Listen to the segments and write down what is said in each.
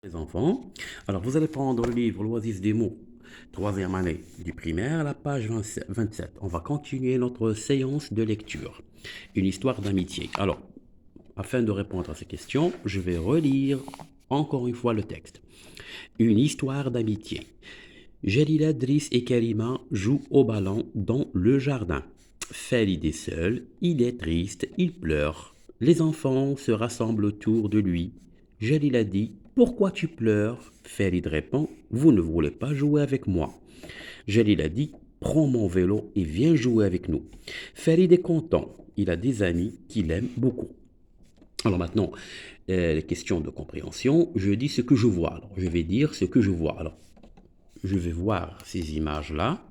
Les enfants, alors vous allez prendre le livre L'Oasis des mots, troisième année du primaire, la page 27. On va continuer notre séance de lecture. Une histoire d'amitié. Alors, afin de répondre à ces questions, je vais relire encore une fois le texte. Une histoire d'amitié. Jalila, Driss et Karima jouent au ballon dans le jardin. Farid est seul, il est triste, il pleure. Les enfants se rassemblent autour de lui. Jalila dit: Pourquoi tu pleures? Farid répond: Vous ne voulez pas jouer avec moi. Jalila dit: Prends mon vélo et viens jouer avec nous. Farid est content, il a des amis qu'il aime beaucoup. Alors maintenant, les questions de compréhension, je dis ce que je vois. Alors, je vais dire ce que je vois. Alors, je vais voir ces images-là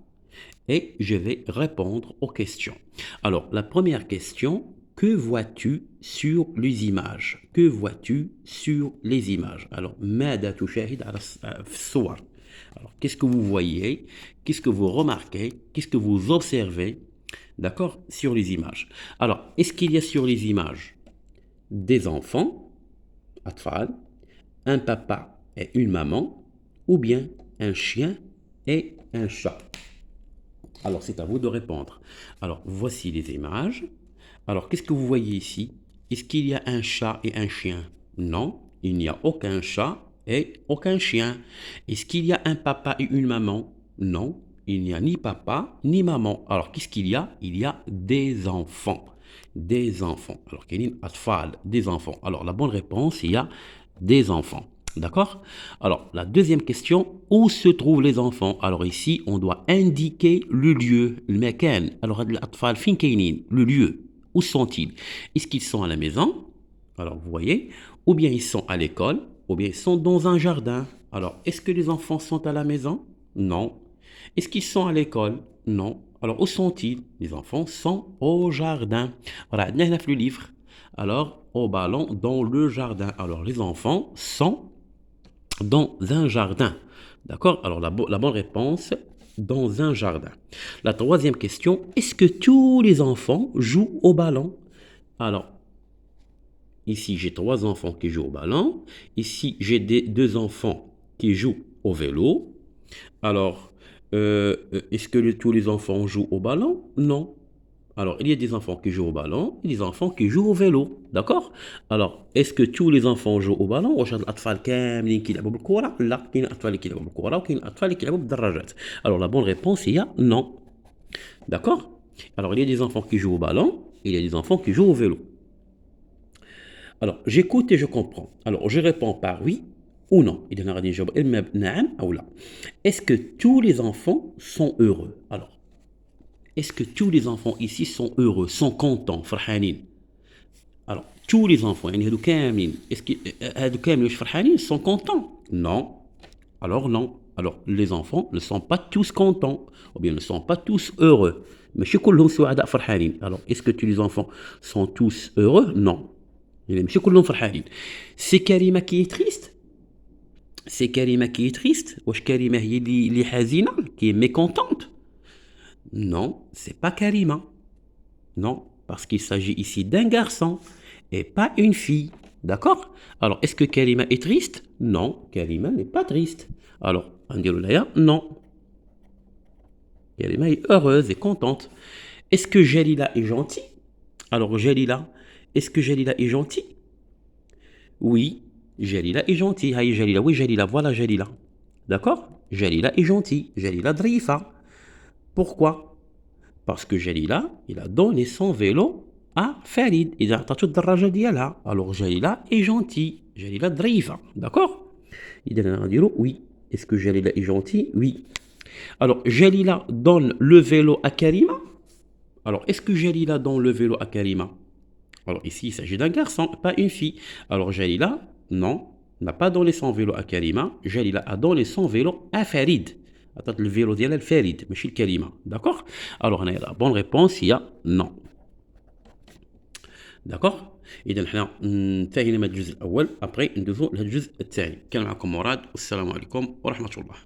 et je vais répondre aux questions. Alors, la première question: que vois-tu sur les images? Que vois-tu sur les images? Alors, ماذا تشاهد على في الصور? Alors, qu'est-ce que vous voyez? Qu'est-ce que vous remarquez? Qu'est-ce que vous observez? D'accord? Sur les images. Alors, est-ce qu'il y a sur les images des enfants, أطفال, un papa et une maman, ou bien un chien et un chat? Alors, c'est à vous de répondre. Alors, voici les images. Alors, qu'est-ce que vous voyez ici? Est-ce qu'il y a un chat et un chien? Non, il n'y a aucun chat et aucun chien. Est-ce qu'il y a un papa et une maman? Non, il n'y a ni papa ni maman. Alors, qu'est-ce qu'il y a? Il y a des enfants. Des enfants. Alors, Kéline Atfal, des enfants. Alors, la bonne réponse, il y a des enfants. D'accord? Alors, la deuxième question: où se trouvent les enfants? Alors ici, on doit indiquer le lieu, le makan. Alors, l'atfal fin kainin, le lieu. Où sont-ils? Est-ce qu'ils sont à la maison? Alors, vous voyez, ou bien ils sont à l'école, ou bien ils sont dans un jardin. Alors, est-ce que les enfants sont à la maison? Non. Est-ce qu'ils sont à l'école? Non. Alors, où sont-ils? Les enfants sont au jardin. Voilà, on a le livre. Alors, au ballon, dans le jardin. Alors, les enfants sont dans un jardin. D'accord? Alors, la bonne réponse: dans un jardin. La troisième question: est-ce que tous les enfants jouent au ballon? Alors, ici, j'ai 3 enfants qui jouent au ballon. Ici, j'ai deux enfants qui jouent au vélo. Alors, est-ce que tous les enfants jouent au ballon? Non. Alors, il y a des enfants qui jouent au ballon et des enfants qui jouent au vélo. D'accord? Alors, est-ce que tous les enfants jouent au ballon? واش هاد الأطفال كاملين كيلعبوا بالكرة؟ لا، كاين أطفال اللي كيلعبوا بالكرة وكاين أطفال اللي كيلعبوا بالدراجات. Alors, la bonne réponse, il y a non. D'accord? Alors, il y a des enfants qui jouent au ballon et il y a des enfants qui jouent au vélo. Alors, j'écoute et je comprends. Alors, je réponds par oui ou non. Est-ce que tous les enfants sont heureux? Alors, est-ce que tous les enfants ici sont heureux, sont contents, فرحانين? Alors, tous les enfants, يعني هادو كاملين, est-ce que هادو كاملين واش فرحانين, sont contents? Non. Alors non. Alors, les enfants ne sont pas tous contents, ou bien ne sont pas tous heureux. ماشي كلهم سعداء فرحانين. Alors, est-ce que tous les enfants sont tous heureux? Non. يعني ماشي كلهم فرحانين. C'est Karima qui est triste? C'est Karima qui est triste? واش كريمة هي اللي حزينة, qui est mécontente? Non, c'est pas Karima. Non, parce qu'il s'agit ici d'un garçon et pas une fille. D'accord? Alors, est-ce que Karima est triste? Non, Karima n'est pas triste. Alors, on dit non. Karima est heureuse et contente. Est-ce que Jalila est gentille? Alors, Jalila, est-ce que Jalila est gentille? Oui, Jalila est gentille. Aïe, Jalila, oui, Jalila, voilà Jalila. D'accord? Jalila est gentille. Jalila drifa. Pourquoi? Parce que Jalila, il a donné son vélo à Farid. Il a attaché le daraja ديالها. Alors Jalila est gentil. Jalila drifa. D'accord? Il a dit oui. Est-ce que Jalila est gentil? Oui. Alors Jalila donne le vélo à Karima. Alors est-ce que Jalila donne le vélo à Karima? Alors ici, il s'agit d'un garçon, pas une fille. Alors Jalila, non, n'a pas donné son vélo à Karima. Jalila a donné son vélo à Farid. عطات الفيلو ديالها لفريد ماشي الكلمه. داكوغ؟ الوغ هنايا لا بون ريبونس هي نو. داكوغ؟ اذا حنا انتهينا من الجزء الاول. ابري ندوزو للجزء الثاني. كان معكم مراد والسلام عليكم ورحمه الله.